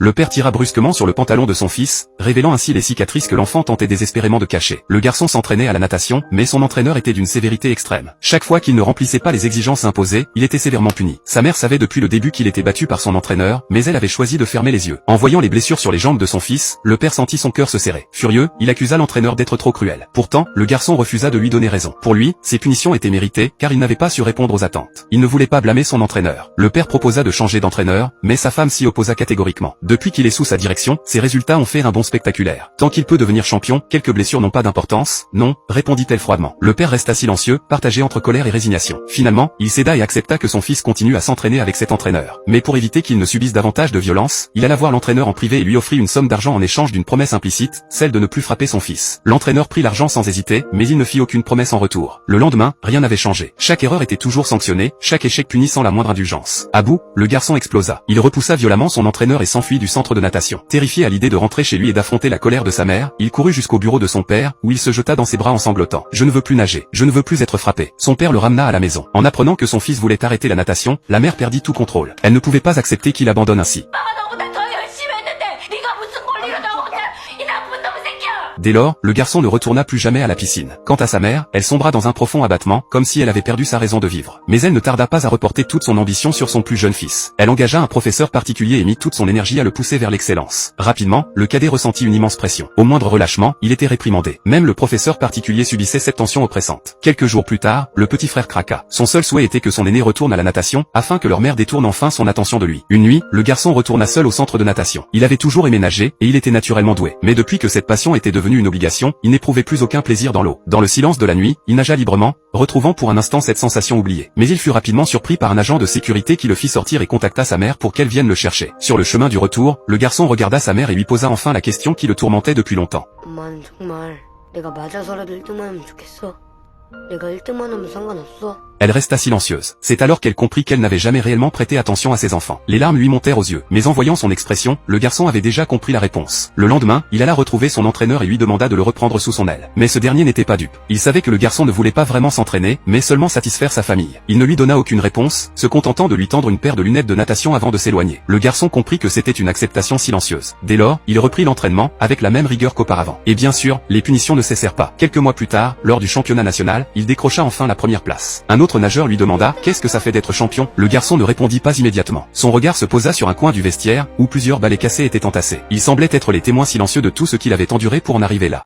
Le père tira brusquement sur le pantalon de son fils, révélant ainsi les cicatrices que l'enfant tentait désespérément de cacher. Le garçon s'entraînait à la natation, mais son entraîneur était d'une sévérité extrême. Chaque fois qu'il ne remplissait pas les exigences imposées, il était sévèrement puni. Sa mère savait depuis le début qu'il était battu par son entraîneur, mais elle avait choisi de fermer les yeux. En voyant les blessures sur les jambes de son fils, le père sentit son cœur se serrer. Furieux, il accusa l'entraîneur d'être trop cruel. Pourtant, le garçon refusa de lui donner raison. Pour lui, ces punitions étaient méritées, car il n'avait pas su répondre aux attentes. Il ne voulait pas blâmer son entraîneur. Le père proposa de changer d'entraîneur, mais sa femme s'y opposa catégoriquement. Depuis qu'il est sous sa direction, ses résultats ont fait un bond spectaculaire. Tant qu'il peut devenir champion, quelques blessures n'ont pas d'importance. Non, répondit-elle froidement. Le père resta silencieux, partagé entre colère et résignation. Finalement, il céda et accepta que son fils continue à s'entraîner avec cet entraîneur. Mais pour éviter qu'il ne subisse davantage de violence, il alla voir l'entraîneur en privé et lui offrit une somme d'argent en échange d'une promesse implicite, celle de ne plus frapper son fils. L'entraîneur prit l'argent sans hésiter, mais il ne fit aucune promesse en retour. Le lendemain, rien n'avait changé. Chaque erreur était toujours sanctionnée, chaque échec puni sans la moindre indulgence. À bout, le garçon explosa. Il repoussa violemment son entraîneur et s'enfuit du centre de natation. Terrifié à l'idée de rentrer chez lui et d'affronter la colère de sa mère, il courut jusqu'au bureau de son père, où il se jeta dans ses bras en sanglotant. Je ne veux plus nager. Je ne veux plus être frappé. Son père le ramena à la maison. En apprenant que son fils voulait arrêter la natation, la mère perdit tout contrôle. Elle ne pouvait pas accepter qu'il abandonne ainsi. Dès lors, le garçon ne retourna plus jamais à la piscine. Quant à sa mère, elle sombra dans un profond abattement, comme si elle avait perdu sa raison de vivre. Mais elle ne tarda pas à reporter toute son ambition sur son plus jeune fils. Elle engagea un professeur particulier et mit toute son énergie à le pousser vers l'excellence. Rapidement, le cadet ressentit une immense pression. Au moindre relâchement, il était réprimandé. Même le professeur particulier subissait cette tension oppressante. Quelques jours plus tard, le petit frère craqua. Son seul souhait était que son aîné retourne à la natation, afin que leur mère détourne enfin son attention de lui. Une nuit, le garçon retourna seul au centre de natation. Il avait toujours aimé nager, et il était naturellement doué. Mais depuis que cette passion était devenue une obligation, il n'éprouvait plus aucun plaisir dans l'eau. Dans le silence de la nuit, il nagea librement, retrouvant pour un instant cette sensation oubliée. Mais il fut rapidement surpris par un agent de sécurité qui le fit sortir et contacta sa mère pour qu'elle vienne le chercher. Sur le chemin du retour, le garçon regarda sa mère et lui posa enfin la question qui le tourmentait depuis longtemps. Elle resta silencieuse. C'est alors qu'elle comprit qu'elle n'avait jamais réellement prêté attention à ses enfants. Les larmes lui montèrent aux yeux. Mais en voyant son expression, le garçon avait déjà compris la réponse. Le lendemain, il alla retrouver son entraîneur et lui demanda de le reprendre sous son aile. Mais ce dernier n'était pas dupe. Il savait que le garçon ne voulait pas vraiment s'entraîner, mais seulement satisfaire sa famille. Il ne lui donna aucune réponse, se contentant de lui tendre une paire de lunettes de natation avant de s'éloigner. Le garçon comprit que c'était une acceptation silencieuse. Dès lors, il reprit l'entraînement, avec la même rigueur qu'auparavant. Et bien sûr, les punitions ne cessèrent pas. Quelques mois plus tard, lors du championnat national, il décrocha enfin la première place. Un autre nageur lui demanda « Qu'est-ce que ça fait d'être champion ?» Le garçon ne répondit pas immédiatement. Son regard se posa sur un coin du vestiaire, où plusieurs balais cassés étaient entassés. Ils semblaient être les témoins silencieux de tout ce qu'il avait enduré pour en arriver là.